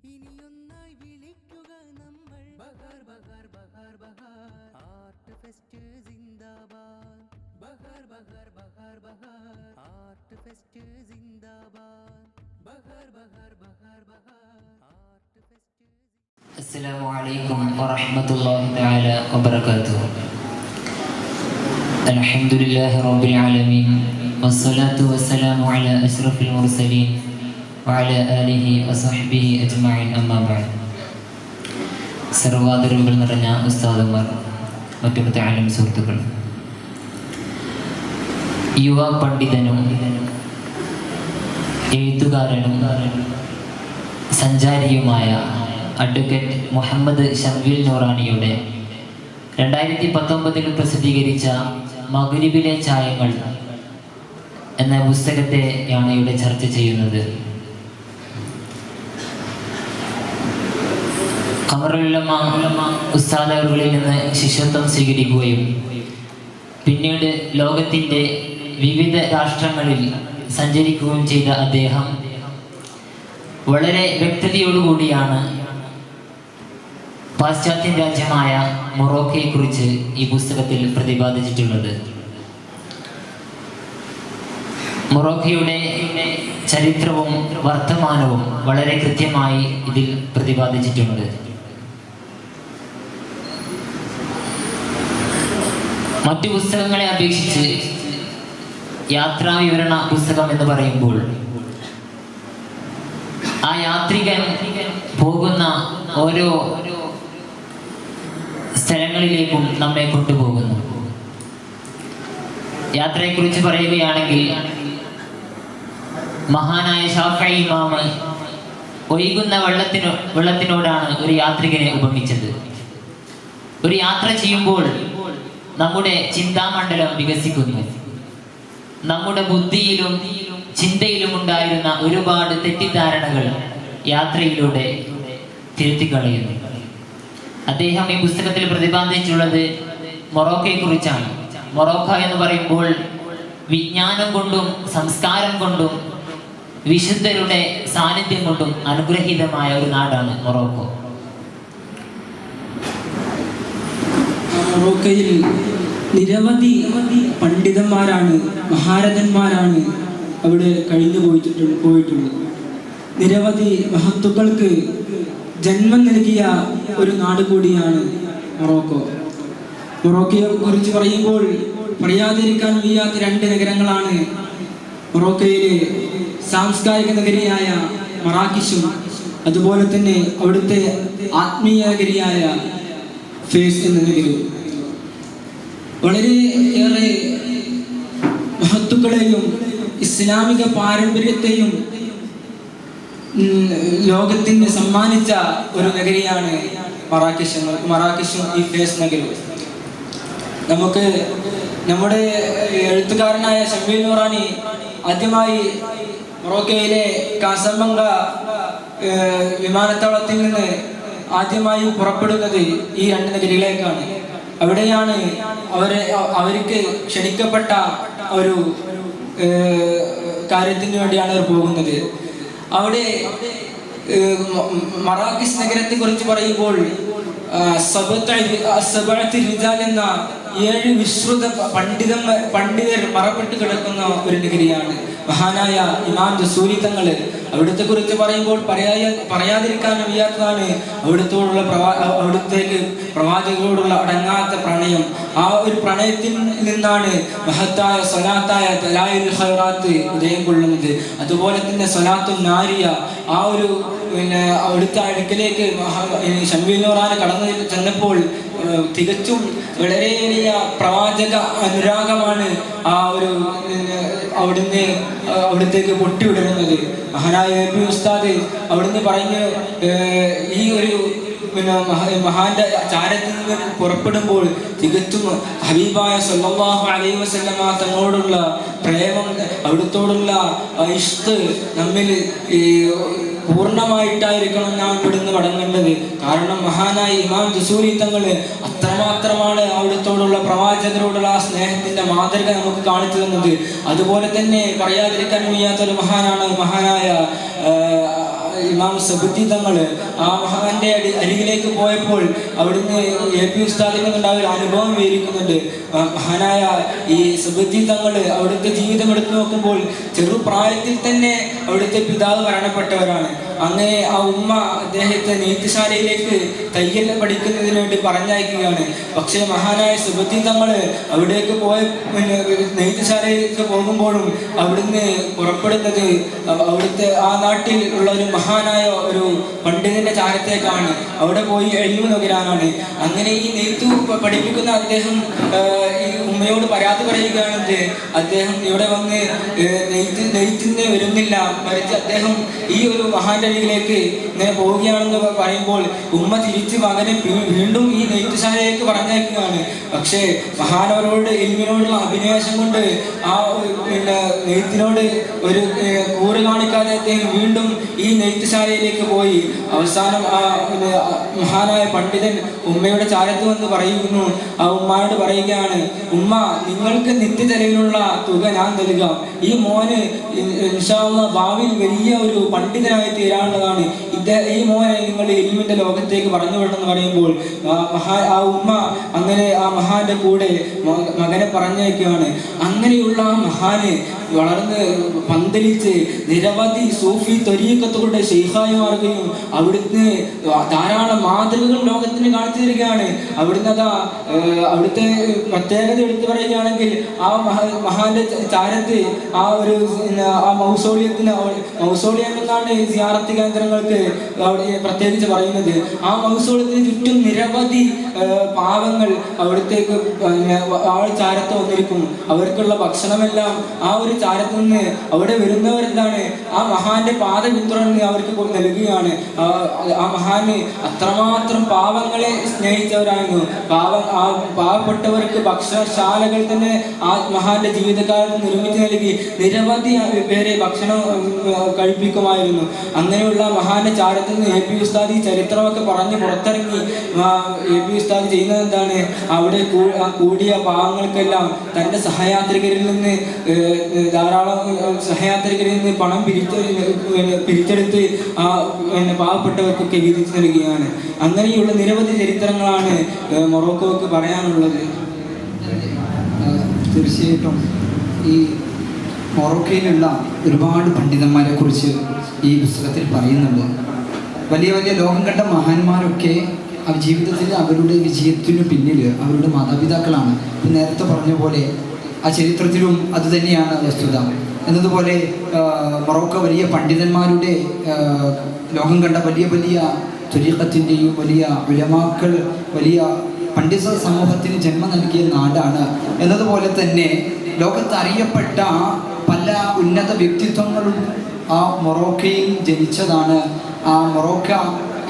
ഇനിയൊന്നായി വിളിക്കുക നമ്മൾ Bahar Bahar Bahar Bahar art fest സിന്ദാബാദ് Bahar Bahar Bahar Bahar art fest സിന്ദാബാദ് Bahar Bahar Bahar Bahar art fest. അസ്സലാമു അലൈക്കും വറഹ്മത്തുള്ളാഹി തആല വബറകാതുഹു. അൽഹംദുലില്ലാഹി റബ്ബിൽ ആലമീൻ വസ്സലാത്തു വസ്സലാമു അലാ അഷ്റഫിൽ മുർസലീൻ വഅലാ ആലിഹി വസഹ്ബിഹി അജ്മഈൻ. അമ്മാ ബഅദ്. സർവാദരവുകൾ നിറഞ്ഞ ഉസ്താദുമാർ, മറ്റു മുതഅല്ലിം സുഹൃത്തുക്കൾ, യുവ പണ്ഡിതനും എഴുത്തുകാരനും സഞ്ചാരിയുമായ അഡ്വക്കേറ്റ് മുഹമ്മദ് ഷംവീൽ നൂറാനിയുടെ 2019 പ്രസിദ്ധീകരിച്ച മഗ്‌രിബിലെ ചായങ്ങൾ എന്ന പുസ്തകത്തെയാണ് ഇവിടെ ചർച്ച ചെയ്യുന്നത്. ഖമറുൽ ഉലമ ഉസ്താദ് അവറുകളിൽ നിന്ന് ശിഷ്യത്വം സ്വീകരിക്കുകയും പിന്നീട് ലോകത്തിൻ്റെ വിവിധ രാഷ്ട്രങ്ങളിൽ സഞ്ചരിക്കുകയും ചെയ്ത അദ്ദേഹം വളരെ വ്യക്തതയോടുകൂടിയാണ് പാശ്ചാത്യ രാജ്യമായ മൊറോക്കയെക്കുറിച്ച് ഈ പുസ്തകത്തിൽ പ്രതിപാദിച്ചിട്ടുള്ളത്. മൊറോക്കയുടെ ചരിത്രവും വർത്തമാനവും വളരെ കൃത്യമായി ഇതിൽ പ്രതിപാദിച്ചിട്ടുണ്ട്. മറ്റു പുസ്തകങ്ങളെ അപേക്ഷിച്ച് യാത്രാ വിവരണ പുസ്തകം എന്ന് പറയുമ്പോൾ ആ യാത്രികൻ പോകുന്ന ഓരോ സ്ഥലങ്ങളിലേക്കും നമ്മെ കൊണ്ടുപോകുന്നു. യാത്രയെക്കുറിച്ച് പറയുകയാണെങ്കിൽ മഹാനായ ശാഫഈ ഇമാം ഒഴുകുന്ന വെള്ളത്തിനോടാണ് ഒരു യാത്രികനെ ഉപമിച്ചത്. ഒരു യാത്ര ചെയ്യുമ്പോൾ നമ്മുടെ ചിന്താമണ്ഡലം വികസിക്കുന്നു. നമ്മുടെ ബുദ്ധിയിലും ചിന്തയിലും ഉണ്ടായിരുന്ന ഒരുപാട് തെറ്റിദ്ധാരണകൾ യാത്രയിലൂടെ തിരുത്തിക്കളയുന്നു. അദ്ദേഹം ഈ പുസ്തകത്തിൽ പ്രതിപാദിച്ചിട്ടുള്ളത് മൊറോക്കയെ കുറിച്ചാണ്. മൊറോക്ക എന്ന് പറയുമ്പോൾ വിജ്ഞാനം കൊണ്ടും സംസ്കാരം കൊണ്ടും വിശുദ്ധരുടെ സാന്നിധ്യം കൊണ്ടും അനുഗ്രഹീതമായ ഒരു നാടാണ് മൊറോക്കോ. മൊറോക്കയിൽ നിരവധി പണ്ഡിതന്മാരാണ്, മഹാരഥന്മാരാണ് അവിടെ കഴിഞ്ഞു പോയിട്ടുള്ളത്. നിരവധി മഹത്തുക്കൾക്ക് ജന്മം നൽകിയ ഒരു നാട് കൂടിയാണ് മൊറോക്കോ. മൊറോക്കയെ കുറിച്ച് പറയുമ്പോൾ പറയാതിരിക്കാൻ വയ്യാത്ത രണ്ട് നഗരങ്ങളാണ് മൊറോക്കയിലെ സാംസ്കാരിക നഗരിയായ മറാക്കിഷും അതുപോലെ തന്നെ അവിടുത്തെ ആത്മീയ നഗരിയായ ഫേസ് എന്ന നഗരവും. വളരെയേറെ മഹത്തുക്കളെയും ഇസ്ലാമിക പാരമ്പര്യത്തെയും ലോകത്തിന് സമ്മാനിച്ച ഒരു നഗരിയാണ് മറാക്കിഷും ഈ ഫേസ് നഗരവും. നമുക്ക് നമ്മുടെ എഴുത്തുകാരനായ ഷംവീൽ നൂറാനി ആദ്യമായി മൊറോക്കയിലെ കാസബ്ലങ്ക വിമാനത്താവളത്തിൽ നിന്ന് ആദ്യമായി പുറപ്പെടുന്നത് ഈ രണ്ട് നഗരികളിലേക്കാണ്. അവിടെയാണ് അവർക്ക് ക്ഷണിക്കപ്പെട്ട ഒരു കാര്യത്തിന് വേണ്ടിയാണ് അവർ പോകുന്നത്. അവിടെ മറാക്കിഷ് നഗരത്തെ കുറിച്ച് പറയുമ്പോൾ എന്ന 7 വിശ്രുത പണ്ഡിതർ മറപ്പെട്ട് കിടക്കുന്ന ഒരു നഗരിയാണ് മഹാനായ ഇമാം ജസൂരി തങ്ങൾ. അവിടുത്തെ കുറിച്ച് പറയുമ്പോൾ പറയാതിരിക്കാൻ വയ്യാത്തതാണ് അവിടുത്തേക്ക് പ്രവാചകരോടുള്ള അടങ്ങാത്ത പ്രണയം. ആ ഒരു പ്രണയത്തിൽ നിന്നാണ് മഹത്തായ സ്വലാത്തായ ദലായിലുൽ ഖൈറാത്ത് ഉദയം കൊള്ളുന്നത്. അതുപോലെ തന്നെ സ്വലാത്തുൻ നാരിയ ആ ഒരു അവിടുത്തെ അടുക്കലേക്ക് ഷംവീൽ നൂറാനി കടന്നു ചെന്നപ്പോൾ തികച്ചും വളരെ വലിയ പ്രവാചക അനുരാഗമാണ് ആ ഒരു അവിടത്തേക്ക് പൊട്ടിവിടുന്നത്. മഹാനായ എ.പി. ഉസ്താദ് അവിടുന്ന് പറഞ്ഞ് ഈ ഒരു മഹാന്റെ ചാരത്തിൽ നിന്ന് പുറപ്പെടുമ്പോൾ തികച്ചും ഹബീബായ സല്ലല്ലാഹു അലൈഹി വസല്ലമ തങ്ങളോടുള്ള പ്രേമം, അവിടുത്തോടുള്ള ഇഷ്ക് നമ്മിൽ പൂർണ്ണമായിട്ടായിരിക്കണം നാം ഇവിടുന്ന് മടങ്ങേണ്ടത്. കാരണം മഹാനായ ഇമാം ജസൂരി തങ്ങൾ അത്രമാത്രമാണ് അവിടുത്തോടുള്ള പ്രവാചകരോടുള്ള ആ സ്നേഹത്തിന്റെ മാതൃക നമുക്ക് കാണിച്ചു തന്നത്. അതുപോലെ തന്നെ പറയാതിരിക്കാൻ വയ്യാത്തൊരു മഹാനാണ് മഹാനായ ഇമാം സബുദ്ദീൻ തങ്ങൾ ആ മഹാന്റെ അരികിലേക്ക് പോയപ്പോൾ അവിടുന്ന് AP ഉസ്താദിനെ കൊണ്ട് ഒരു അനുഭവം വിവരിക്കുന്നുണ്ട്. മഹാനായ ഈ സബുദ്ദീൻ തങ്ങൾ അവിടുത്തെ ജീവിതം എടുത്തു നോക്കുമ്പോൾ ചെറുപ്രായത്തിൽ തന്നെ അവിടുത്തെ പിതാവ് മരണപ്പെട്ടവരാണ്. അങ്ങനെ ആ ഉമ്മ അദ്ദേഹത്തെ നെയ്ത്തുശാലയിലേക്ക് തയ്യൽ പഠിക്കുന്നതിന് വേണ്ടി പറഞ്ഞയക്കുകയാണ്. പക്ഷേ മഹാനായ സബുദ്ദീൻ തങ്ങൾ അവിടേക്ക് നെയ്ത്തുശാലയിലേക്ക് പോകുമ്പോഴും അവിടുന്ന് പുറപ്പെടുന്നത് അവിടുത്തെ ആ നാട്ടിൽ ഉള്ള ഒരു മഹാനായ ഒരു പണ്ഡിതന്റെ ചാരത്തേക്കാണ്. അവിടെ പോയി എഴുതി നുകരാനാണ്. അങ്ങനെ ഈ നെയ്ത്തു പഠിപ്പിക്കുന്ന അദ്ദേഹം ഈ ഉമ്മയോട് പരാതി പറയുകയാണെന്ന് അദ്ദേഹം ഇവിടെ വന്ന് നെയ്ത്തിന് വരുന്നില്ല, മറിച്ച് അദ്ദേഹം ഈ ഒരു മഹാന്റെ അരികിലേക്ക് ഇങ്ങനെ പോവുകയാണെന്ന് പറയുമ്പോൾ ഉമ്മ തിരിച്ച് മകനെ വീണ്ടും ഈ നെയ്ത്തുശാലയിലേക്ക് പറഞ്ഞയക്കുകയാണ്. പക്ഷേ മഹാനവരോട് ഇൽമിനോടുള്ള അഭിനിവേശം കൊണ്ട് ആ നെയ്ത്തിനോട് ഒരു കൂറ് കാണിക്കാതെ അദ്ദേഹം വീണ്ടും ഈ നെയ്ത്തുശാലയിലേക്ക് പോയി. അവസാനം ആ മഹാനായ പണ്ഡിതൻ ഉമ്മയുടെ ചാരത്ത് വന്ന് പറയുന്നു. ആ ഉമ്മയോട് പറയുകയാണ്, ഉമ്മ നിങ്ങൾക്ക് നിത്യചെലവിനുള്ള തുക ഞാൻ നൽകാം. ഈ മോന് ഇൻഷാ അല്ലാഹ് ഭാവിയിൽ വലിയ ഒരു പണ്ഡിതനായി തീരാനുള്ളതാണ്. ഈ മോനെ നിങ്ങൾ ഇൽമിന്റെ ലോകത്തേക്ക് പറഞ്ഞു വിടണമെന്ന് പറയുമ്പോൾ ആ ഉമ്മ അങ്ങനെ ആ മഹാന്റെ കൂടെ മകനെ പറഞ്ഞയക്കുകയാണ്. അങ്ങനെയുള്ള ആ മഹാന് വളർന്ന് പന്തലിച്ച് നിരവധി സൂഫി ത്വരീഖത്തുകളുടെ ശൈഖായി മാറുകയും അവിടുന്ന് ധാരാളം മാതൃകകൾ ലോകത്തിന് കാണിച്ചു തരികയാണ്. അവിടുന്ന് അവിടുത്തെ പ്രത്യേകത എടുത്തു പറയുകയാണെങ്കിൽ ആ മഹാന്റെ ചാരത്ത് ആ ഒരു മൗസോളിയം എന്നാണ് സിയാറത്ത് കേന്ദ്രങ്ങൾക്ക് അവിടെ പ്രത്യേകിച്ച് പറയുന്നത്. ആ മൗസോളിയത്തിന് ചുറ്റും നിരവധി പാവങ്ങൾ അവിടത്തേക്ക് ആ ചാരത്ത് വന്നിരിക്കും. അവർക്കുള്ള ഭക്ഷണമെല്ലാം ആ ഒരു ചാരത്ത് നിന്ന് അവിടെ വരുന്നവരെന്താണ് ആ മഹാന്റെ പാത പിന്തുടർന്ന് അവർക്ക് നൽകുകയാണ്. ആ മഹാന് അത്രമാത്രം പാവങ്ങളെ സ്നേഹിച്ചവരായിരുന്നു. പാവപ്പെട്ടവർക്ക് ഭക്ഷണശാലകൾ തന്നെ ആ മഹാന്റെ ജീവിതകാലത്ത് നിർമ്മിച്ചു നൽകി നിരവധി പേരെ ഭക്ഷണം കഴിപ്പിക്കുമായിരുന്നു. അങ്ങനെയുള്ള മഹാന്റെ ചാരത്തിൽ നിന്ന് AP ഉസ്താദ് ഈ ചരിത്രമൊക്കെ പറഞ്ഞ് പുറത്തിറങ്ങി. AP ഉസ്താദ് ചെയ്യുന്നത് എന്താണ്, അവിടെ കൂടിയ പാവങ്ങൾക്കെല്ലാം തൻ്റെ സഹയാത്രികരിൽ നിന്ന് ധാരാളം സഹയാത്രികരിൽ നിന്ന് പണം പിരിച്ചെടുത്ത് ആ പാവപ്പെട്ടവർക്കൊക്കെ വീതിച്ചു നൽകുകയാണ്. അങ്ങനെയുള്ള നിരവധി ചരിത്രങ്ങളാണ് മൊറോക്കോക്ക് പറയാനുള്ളത്. തീർച്ചയായിട്ടും ഈ മൊറോക്കയിലുള്ള ഒരുപാട് പണ്ഡിതന്മാരെ കുറിച്ച് ഈ പുസ്തകത്തിൽ പറയുന്നുണ്ട്. വലിയ വലിയ ലോകം കണ്ട മഹാന്മാരൊക്കെ ജീവിതത്തിൽ അവരുടെ വിജയത്തിനു പിന്നിൽ അവരുടെ മാതാപിതാക്കളാണ്. നേരത്തെ പറഞ്ഞ പോലെ ആ ചരിത്രത്തിലും അത് തന്നെയാണ് വസ്തുത. എന്നതുപോലെ മൊറോക്ക വലിയ പണ്ഡിതന്മാരുടെ ലോകം കണ്ട വലിയ വലിയ ത്വരീഖത്തിൻ്റെയും വലിയ ഉലമാക്കൾ വലിയ പണ്ഡിത സമൂഹത്തിന് ജന്മം നൽകിയ നാടാണ്. എന്നതുപോലെ തന്നെ ലോകത്ത് അറിയപ്പെട്ട പല ഉന്നത വ്യക്തിത്വങ്ങളും ആ മൊറോക്കയിൽ ജനിച്ചതാണ്. ആ മൊറോക്ക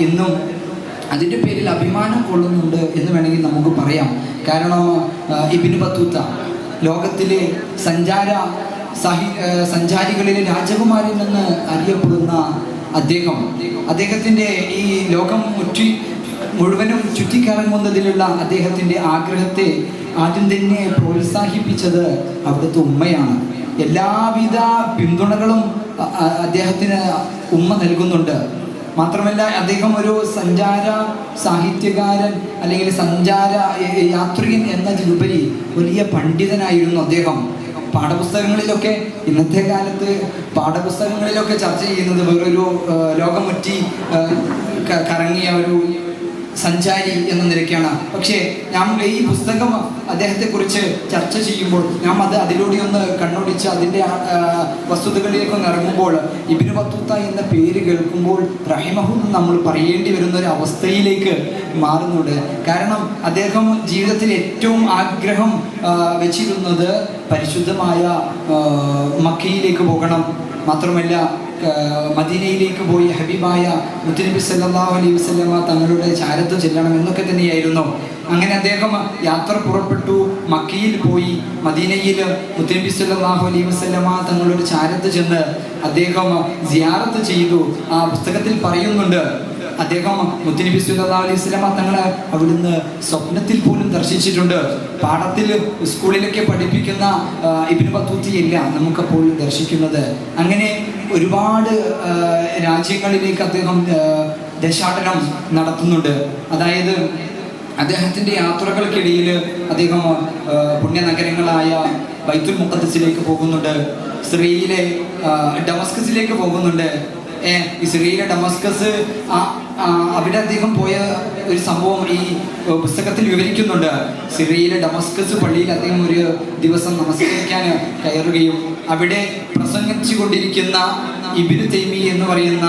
ഇന്നും അതിൻ്റെ പേരിൽ അഭിമാനം കൊള്ളുന്നുണ്ട് എന്ന് വേണമെങ്കിൽ നമുക്ക് പറയാം. കാരണം ഇബ്നു ബത്തൂത്ത ലോകത്തിലെ സഞ്ചാരികളിലെ രാജകുമാരിൽ നിന്ന് അറിയപ്പെടുന്ന അദ്ദേഹത്തിൻ്റെ ഈ ലോകം മുഴുവനും ചുറ്റിക്കറങ്ങുന്നതിലുള്ള അദ്ദേഹത്തിൻ്റെ ആഗ്രഹത്തെ ആദ്യം തന്നെ പ്രോത്സാഹിപ്പിച്ചത് അവിടുത്തെ ഉമ്മയാണ്. എല്ലാവിധ പിന്തുണകളും അദ്ദേഹത്തിന് ഉമ്മ നൽകുന്നുണ്ട്. മാത്രമല്ല അദ്ദേഹം ഒരു സഞ്ചാര സാഹിത്യകാരൻ അല്ലെങ്കിൽ സഞ്ചാര യാത്രികൻ എന്നതിലുപരി വലിയ പണ്ഡിതനായിരുന്നു അദ്ദേഹം. പാഠപുസ്തകങ്ങളിലൊക്കെ ഇന്നത്തെ കാലത്ത് പാഠപുസ്തകങ്ങളിലൊക്കെ ചർച്ച ചെയ്യുന്നത് വേറൊരു ലോകം മുറ്റി കറങ്ങിയ ഒരു സഞ്ചാരി എന്ന നിലയ്ക്കാണ്. പക്ഷേ നമ്മൾ ഈ പുസ്തകം അദ്ദേഹത്തെക്കുറിച്ച് ചർച്ച ചെയ്യുമ്പോൾ അതിലൂടെ ഒന്ന് കണ്ണോടിച്ച് അതിൻ്റെ വസ്തുതകളിലേക്കൊന്ന് ഇറങ്ങുമ്പോൾ ഇബ്നു ബത്തൂത്ത എന്ന പേര് കേൾക്കുമ്പോൾ റഹിമഹു നമ്മൾ പറയേണ്ടി വരുന്ന ഒരു അവസ്ഥയിലേക്ക് മാറുന്നുണ്ട്. കാരണം അദ്ദേഹം ജീവിതത്തിൽ ഏറ്റവും ആഗ്രഹം വെച്ചിരുന്നത് പരിശുദ്ധമായ മക്കയിലേക്ക് പോകണം. മാത്രമല്ല മദീനയിലേക്ക് പോയി ഹബീബായ മുത്തുനബി സല്ലല്ലാഹു അലൈഹി വസല്ലമ തങ്ങളുടെ ചാരത്ത് ചെല്ലണം എന്നൊക്കെ തന്നെയായിരുന്നു. അങ്ങനെ അദ്ദേഹം യാത്ര പുറപ്പെട്ടു, മക്കയിൽ പോയി, മദീനയിൽ മുത്തുനബി സല്ലല്ലാഹു അലൈഹി വസല്ലമ തങ്ങളുടെ ചാരത്ത് ചെന്ന് അദ്ദേഹം സിയാറത്ത് ചെയ്തു. ആ പുസ്തകത്തിൽ പറയുന്നുണ്ട്, അദ്ദേഹം മുത്തുനബി സല്ലല്ലാഹു അലൈഹി വസല്ലമ തങ്ങളെ അവിടുന്ന് സ്വപ്നത്തിൽ പോലും ദർശിച്ചിട്ടുണ്ട്. പാഠത്തിൽ സ്കൂളിലൊക്കെ പഠിപ്പിക്കുന്ന ഇബ്നു ബത്തൂത്തയല്ല നമുക്കപ്പോൾ ദർശിക്കുന്നത്. അങ്ങനെ ഒരുപാട് രാജ്യങ്ങളിലേക്ക് അദ്ദേഹം ദേശാടനം നടത്തുന്നുണ്ട്. അതായത് അദ്ദേഹത്തിൻ്റെ യാത്രകൾക്കിടയിൽ അദ്ദേഹം പുണ്യനഗരങ്ങളായ ബൈത്തുൽ മുഖദ്ദസിലേക്ക് പോകുന്നുണ്ട്, സിറിയയിലെ ഡമസ്കസിലേക്ക് പോകുന്നുണ്ട്. ഇസ്രയേലിലെ ഡമസ്കസ് അവിടെ അദ്ദേഹം പോയ ഒരു സംഭവം ഈ പുസ്തകത്തിൽ വിവരിക്കുന്നുണ്ട്. സിറിയയിലെ ഡമസ്കസ് പള്ളിയിൽ അദ്ദേഹം ഒരു ദിവസം നമസ്കരിക്കാൻ കയറുകയും അവിടെ പ്രസംഗിച്ചു കൊണ്ടിരിക്കുന്ന ഇബ്നു തൈമിയ എന്ന് പറയുന്ന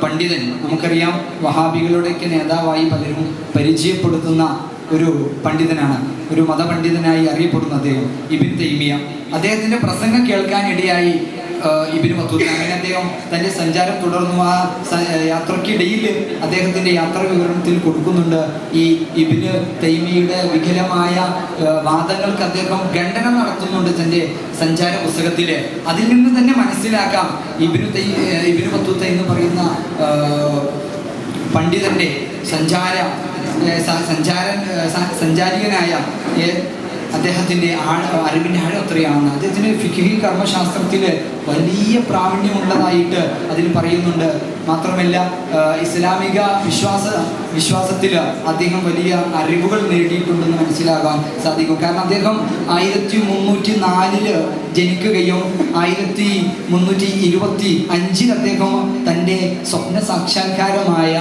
പണ്ഡിതൻ, നമുക്കറിയാം വഹാബികളുടെയൊക്കെ നേതാവായി പലരും പരിചയപ്പെടുത്തുന്ന ഒരു പണ്ഡിതനാണ്, ഒരു മതപണ്ഡിതനായി അറിയപ്പെടുന്ന അദ്ദേഹം ഇബ്നു തൈമിയ. അദ്ദേഹത്തിൻ്റെ പ്രസംഗം കേൾക്കാനിടയായി ഇബ്നു ബത്തൂത്ത. അങ്ങനെ അദ്ദേഹം തൻ്റെ സഞ്ചാരം തുടർന്നു. ആ യാത്രക്കിടയിൽ അദ്ദേഹത്തിൻ്റെ യാത്രാ വിവരണത്തിൽ കൊടുക്കുന്നുണ്ട് ഈ ഇബ്നു തൈമിയുടെ വികലമായ വാദങ്ങൾക്ക് അദ്ദേഹം ഖണ്ഡനം നടത്തുന്നുണ്ട് തൻ്റെ സഞ്ചാര പുസ്തകത്തിൽ. അതിൽ നിന്ന് തന്നെ മനസ്സിലാക്കാം ഇബ്നു ബത്തൂത്ത എന്ന് പറയുന്ന പണ്ഡിതൻ്റെ സഞ്ചാരികനായ അദ്ദേഹത്തിൻ്റെ അറിവിൻ്റെ ആഴം എത്രയാണെന്ന്. അദ്ദേഹത്തിന് ഫിഖ്ഹി കർമ്മശാസ്ത്രത്തിൽ വലിയ പ്രാവീണ്യമുള്ളതായിട്ട് അതിൽ പറയുന്നുണ്ട്. മാത്രമല്ല ഇസ്ലാമിക വിശ്വാസത്തിൽ അദ്ദേഹം വലിയ അറിവുകൾ നേടിയിട്ടുണ്ടെന്ന് മനസ്സിലാകാൻ സാധിക്കും. കാരണം അദ്ദേഹം 1304 ജനിക്കുകയും 1325 അദ്ദേഹം തൻ്റെ സ്വപ്ന സാക്ഷാത്കാരമായ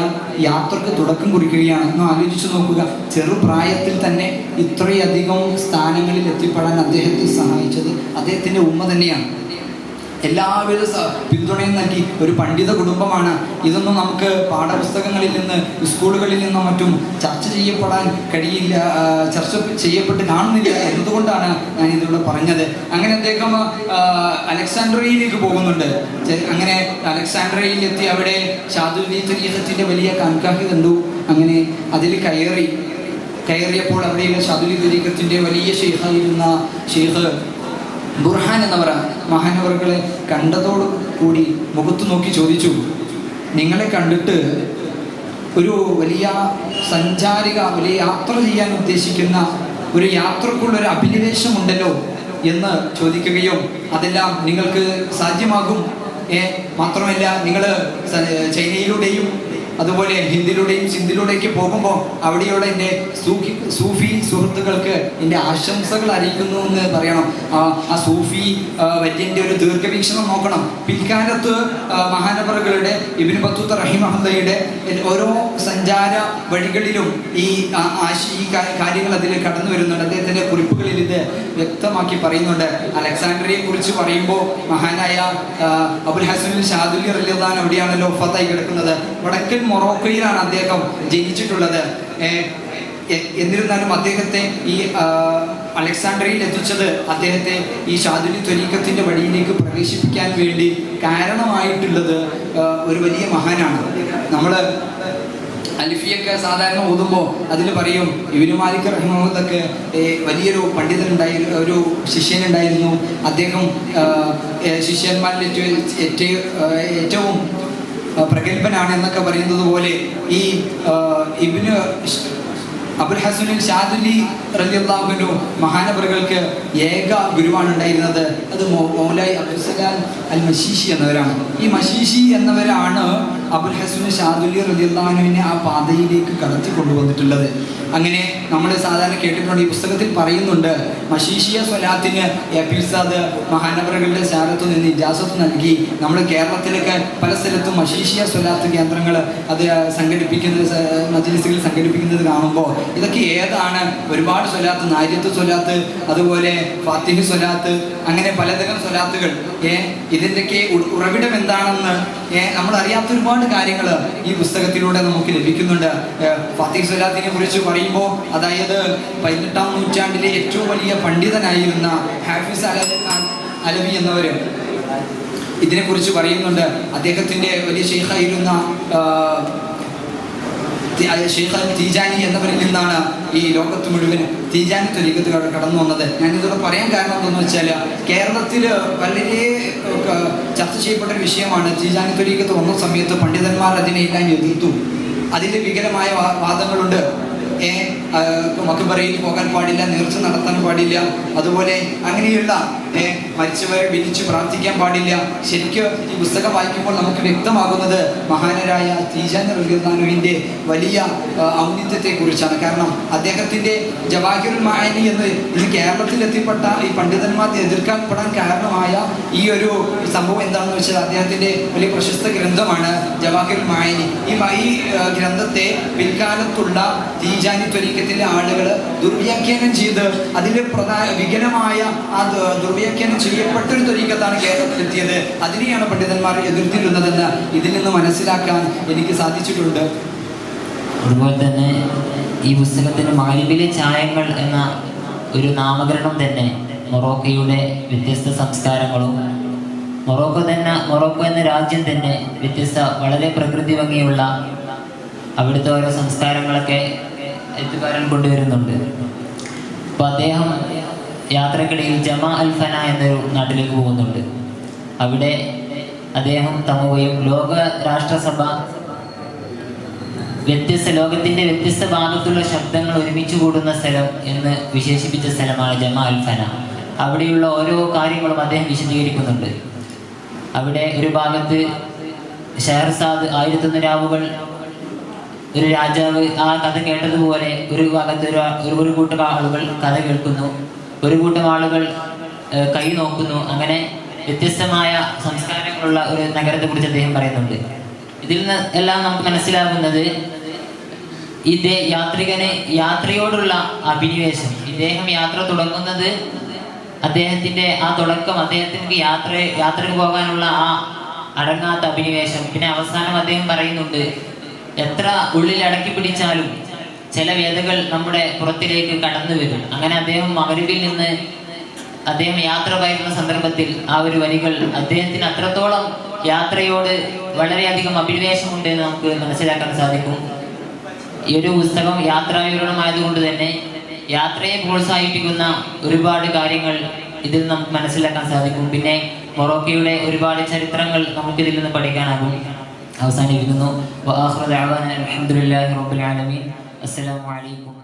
യാത്രക്ക് തുടക്കം കുറിക്കുകയാണ്. ഒന്ന് ആലോചിച്ച് നോക്കുക, ചെറുപ്രായത്തിൽ തന്നെ ഇത്രയധികം സ്ഥാനങ്ങളിൽ എത്തിപ്പെടാൻ അദ്ദേഹത്തെ സഹായിച്ചത് അദ്ദേഹത്തിൻ്റെ ഉമ്മ തന്നെയാണ്. എല്ലാവിധ പിന്തുണയും നൽകി ഒരു പണ്ഡിത കുടുംബമാണ്. ഇതൊന്നും നമുക്ക് പാഠപുസ്തകങ്ങളിൽ നിന്ന് സ്കൂളുകളിൽ നിന്നും മറ്റും ചർച്ച ചെയ്യപ്പെടാൻ കഴിയില്ല, ചർച്ച ചെയ്യപ്പെട്ട് കാണുന്നില്ല. എന്നതുകൊണ്ടാണ് ഞാൻ ഇതിലൂടെ പറഞ്ഞത്. അങ്ങനെ അദ്ദേഹം അലക്സാൻഡ്രിയയിലേക്ക് പോകുന്നുണ്ട്. അങ്ങനെ അലക്സാൻഡ്രിയയിലെത്തി അവിടെ ഷാദുലി തരീഖത്തിൻ്റെ വലിയ കൺകാഹി കണ്ടു. അങ്ങനെ അതിൽ കയറിയപ്പോൾ അവിടെയുള്ള ഷാദുലി തരീഖത്തിൻ്റെ വലിയ ഷെയ്ഖായിരുന്ന ഷെയ്ഖ് ബുർഹാൻ എന്നവർ മഹാനവറുകളെ കണ്ടതോടു കൂടി മുഖത്ത് നോക്കി ചോദിച്ചു, നിങ്ങളെ കണ്ടിട്ട് ഒരു വലിയ വലിയ യാത്ര ചെയ്യാൻ ഉദ്ദേശിക്കുന്ന ഒരു യാത്രക്കുള്ളൊരു അഭിനിവേശമുണ്ടല്ലോ എന്ന് ചോദിക്കുകയും അതെല്ലാം നിങ്ങൾക്ക് സാധ്യമാകും, മാത്രമല്ല നിങ്ങൾ ചൈനയിലൂടെയും അതുപോലെ ഹിന്ദിലൂടെയും സിന്ധിലൂടെയൊക്കെ പോകുമ്പോൾ അവിടെയുള്ള എൻ്റെ സൂഫി സുഹൃത്തുക്കൾക്ക് എൻ്റെ ആശംസകൾ അറിയിക്കുന്നു എന്ന് പറയണം. ആ സൂഫി വര്യൻ്റെ ഒരു ദീർഘവീക്ഷണം നോക്കണം. പിൽക്കാലത്ത് മഹാനവറുകളുടെ ഇബ്നു ബത്തൂത്ത റഹിമഹുല്ലയുടെ ഓരോ സഞ്ചാര വഴികളിലും ഈ കാര്യങ്ങൾ അതിൽ കടന്നു വരുന്നുണ്ട്. അദ്ദേഹത്തിൻ്റെ കുറിപ്പുകളിൽ ഇത് വ്യക്തമാക്കി പറയുന്നുണ്ട്. അലക്സാണ്ട്രിയയെ കുറിച്ച് പറയുമ്പോൾ മഹാനായ അബുൽ ഹസൻ ഷാദുലി റളിയല്ലാഹു അൻഹു അവിടെയാണല്ലോ വഫാത്തായി കിടക്കുന്നത്. വടക്കൻ മൊറോക്കോയിലാണ് അദ്ദേഹം ജനിച്ചിട്ടുള്ളത്. എന്നിരുന്നാലും അദ്ദേഹത്തെ ഈ അലക്സാണ്ട്രിയയിൽ എത്തിച്ചത് അദ്ദേഹത്തെ ഈ ഷാദുലി ത്വരീഖത്തിൻ്റെ വഴിയിലേക്ക് പ്രവേശിപ്പിക്കാൻ വേണ്ടി കാരണമായിട്ടുള്ളത് ഒരു വലിയ മഹാനാണ്. നമ്മൾ അലിഫിയൊക്കെ സാധാരണ ഓതുമ്പോൾ അതിൽ പറയും ഇബ്നു മാലിക് റഹിമഹുല്ലക്ക് വലിയൊരു പണ്ഡിതനുണ്ടായിരുന്നു, ഒരു ശിഷ്യനുണ്ടായിരുന്നു. അദ്ദേഹം ശിഷ്യന്മാരിൽ ഏറ്റവും പ്രഗത്ഭനാണ് എന്നൊക്കെ പറയുന്നത് പോലെ ഈ ഇബ്നു അബുൽ ഹസൻ ഷാദുലി റളിയല്ലാഹു അൻഹു മഹാനവറുകൾക്ക് ഏക ഗുരുവാണ് ഉണ്ടായിരുന്നത്. അത് മൗലായി അബ്ദുൽ സലാം അൽ മശീഷി എന്നവരാണ്. ഈ മശീഷി എന്നവരാണ് അബുൽ ഹസൻ ഷാദുലി റളിയല്ലാഹു അൻഹുവിനെ ആ പാതയിലേക്ക് കടത്തി കൊണ്ടുവന്നിട്ടുള്ളത്. അങ്ങനെ നമ്മൾ സാധാരണ കേട്ടിട്ടുണ്ട്, ഈ പുസ്തകത്തിൽ പറയുന്നുണ്ട്, മശീഷിയ സ്വലാത്തിന് എപ്പിസാദ് മഹാനവറുകളുടെ ശാരത്തു നിന്ന് ഇജാസത്ത് നൽകി. നമ്മൾ കേരളത്തിലൊക്കെ പല സ്ഥലത്തും മശീഷിയ സ്വലാത്ത് കേന്ദ്രങ്ങൾ അത് സംഘടിപ്പിക്കുന്നത്, മജ്ലിസുകൾ സംഘടിപ്പിക്കുന്നത് കാണുമ്പോൾ ഇതൊക്കെ ഏതാണ്? ഒരുപാട് സ്വലാത്ത്, നാര്യത്ത് സ്വലാത്ത്, അതുപോലെ ഫാത്തിഹ് സ്വലാത്ത്, അങ്ങനെ പലതരം സ്വലാത്തുകൾ. ഇതിൻ്റെയൊക്കെ ഉറവിടം എന്താണെന്ന് നമ്മൾ അറിയാത്ത ഒരുപാട് കാര്യങ്ങൾ ഈ പുസ്തകത്തിലൂടെ നമുക്ക് ലഭിക്കുന്നുണ്ട്. ഫാത്തിഹ് സ്വലാത്തിനെ കുറിച്ച് പറയുമ്പോൾ, അതായത് 18-ാം നൂറ്റാണ്ടിലെ ഏറ്റവും വലിയ പണ്ഡിതനായിരുന്ന ഹാഫിസ് അലവി എന്നവർ ഇതിനെക്കുറിച്ച് പറയുന്നുണ്ട്. അദ്ദേഹത്തിൻ്റെ വലിയ ഷെയ്ഖായിരുന്ന ഷെയ്ഖ് തീജാനി എന്നവരിൽ നിന്നാണ് ഈ ലോകത്ത് മുഴുവൻ തീജാനി ത്വരീഖത്ത് കടന്നു വന്നത്. ഞാനിതോടെ പറയാൻ കാരണം എന്താണെന്ന് വെച്ചാൽ, കേരളത്തിൽ വളരെ ചർച്ച ചെയ്യപ്പെട്ട ഒരു വിഷയമാണ്. തീജാനി ത്വരീഖത്ത് വന്ന സമയത്ത് പണ്ഡിതന്മാർ അതിനെല്ലാം എതിർത്തു. അതിൽ വികലമായ വാദങ്ങളുണ്ട്. മക്ബറയിൽ പോകാൻ പാടില്ല, നേർച്ച നടത്താൻ പാടില്ല, അതുപോലെ അങ്ങനെയുള്ള മരിച്ചവരെ വിളിച്ച് പ്രാർത്ഥിക്കാൻ പാടില്ല. ശരിക്കും ഈ പുസ്തകം വായിക്കുമ്പോൾ നമുക്ക് വ്യക്തമാകുന്നത് മഹാനരായ തീജാനി റളിയല്ലാഹുവിൻ്റെ വലിയ ഔന്നിത്യത്തെ കുറിച്ചാണ്. കാരണം അദ്ദേഹത്തിൻ്റെ ജവാഹിറുൽ മഅനി എന്ന് ഇന്ന് കേരളത്തിൽ എത്തിപ്പെട്ട ഈ പണ്ഡിതന്മാർ എതിർക്കാൻ പെടാൻ കാരണമായ ഈ ഒരു സംഭവം എന്താണെന്ന് വെച്ചാൽ അദ്ദേഹത്തിൻ്റെ വലിയ പ്രശസ്ത ഗ്രന്ഥമാണ് ജവാഹിറുൽ മഅനി. ഈ ഗ്രന്ഥത്തെ പിൽക്കാലത്തുള്ള തീജാനി ത്വരീഖത്തിലെ ആളുകൾ ദുർവ്യാഖ്യാനം ചെയ്ത് അതിൽ വികലമായ ആ ദുർവ്യാഖ്യാനം ചെയ്യപ്പെട്ടൊരു ത്വരീഖത്താണ് കേരളത്തിലെത്തിയത്. അതിനെയാണ് പണ്ഡിതന്മാർ എതിർത്തിരുന്നതെന്ന് ഇതിൽ നിന്ന് മനസ്സിലാക്കാൻ എനിക്ക് സാധിച്ചിട്ടുണ്ട്. അതുപോലെ തന്നെ ഈ പുസ്തകത്തിന് മാലിബിലെ ചായങ്ങൾ എന്ന ഒരു നാമകരണം തന്നെ മൊറോക്കയുടെ വ്യത്യസ്ത സംസ്കാരങ്ങളും മൊറോക്കോ എന്ന രാജ്യം തന്നെ വ്യത്യസ്ത വളരെ പ്രകൃതി ഭംഗിയുള്ള അവിടുത്തെ ഓരോ സംസ്കാരങ്ങളൊക്കെ എഴുത്തുകാരൻ കൊണ്ടുവരുന്നുണ്ട്. അപ്പോൾ അദ്ദേഹം യാത്രക്കിടയിൽ ജമാ അൽ ഫന എന്നൊരു നാട്ടിലേക്ക് പോകുന്നുണ്ട്. അവിടെ അദ്ദേഹം തങ്ങുകയും ലോക രാഷ്ട്രസഭ ലോകത്തിൻ്റെ വ്യത്യസ്ത ഭാഗത്തുള്ള ശബ്ദങ്ങൾ ഒരുമിച്ച് കൂടുന്ന സ്ഥലം എന്ന് വിശേഷിപ്പിച്ച സ്ഥലമാണ് ജമാ അൽ ഫന. അവിടെയുള്ള ഓരോ കാര്യങ്ങളും അദ്ദേഹം വിശദീകരിക്കുന്നുണ്ട്. അവിടെ ഒരു ഭാഗത്ത് ഷഹർസാദ് 1001 രാവുകൾ, ഒരു രാജാവ് ആ കഥ കേട്ടതുപോലെ ഒരു ഭാഗത്ത് ഒരു കൂട്ടം ആളുകൾ കഥ കേൾക്കുന്നു, ഒരു കൂട്ടം ആളുകൾ കൈ നോക്കുന്നു. അങ്ങനെ വ്യത്യസ്തമായ സംസ്കാരങ്ങളുള്ള ഒരു നഗരത്തെ കുറിച്ച് അദ്ദേഹം പറയുന്നുണ്ട്. ഇതിൽ നിന്ന് എല്ലാം നമുക്ക് മനസ്സിലാകുന്നത് യാത്രയോടുള്ള അഭിനിവേശം. ഇദ്ദേഹം യാത്ര തുടങ്ങുന്നത് അദ്ദേഹത്തിൻ്റെ ആ തുടക്കം, അദ്ദേഹത്തിന് യാത്രയ്ക്ക് പോകാനുള്ള ആ അടങ്ങാത്ത അഭിനിവേശം. പിന്നെ അവസാനം അദ്ദേഹം പറയുന്നുണ്ട്, എത്ര ഉള്ളിൽ അടക്കി പിടിച്ചാലും ചില വേദകൾ നമ്മുടെ പുറത്തിലേക്ക് കടന്നു വരും. അങ്ങനെ അദ്ദേഹം മഗ്‌രിബിൽ നിന്ന് അദ്ദേഹം യാത്ര പറയുന്ന സന്ദർഭത്തിൽ ആ ഒരു വരികൾ അദ്ദേഹത്തിന് അത്രത്തോളം യാത്രയോട് വളരെയധികം അഭിനിവേശമുണ്ട് എന്ന് നമുക്ക് മനസ്സിലാക്കാൻ സാധിക്കും. ഈ ഒരു പുസ്തകം യാത്രാവിവരണമായതുകൊണ്ട് തന്നെ യാത്രയെ പ്രോത്സാഹിപ്പിക്കുന്ന ഒരുപാട് കാര്യങ്ങൾ ഇതിൽ നമുക്ക് മനസ്സിലാക്കാൻ സാധിക്കും. പിന്നെ മൊറോക്കയുടെ ഒരുപാട് ചരിത്രങ്ങൾ നമുക്കിതിൽ നിന്ന് പഠിക്കാനാകും. അവസാനിപ്പിക്കുന്നു. വആഖിറു ദഅവാനാ അൽഹംദുലില്ലാഹി റബ്ബിൽ ആലമീൻ. അസ്സലാമു അലൈക്കും.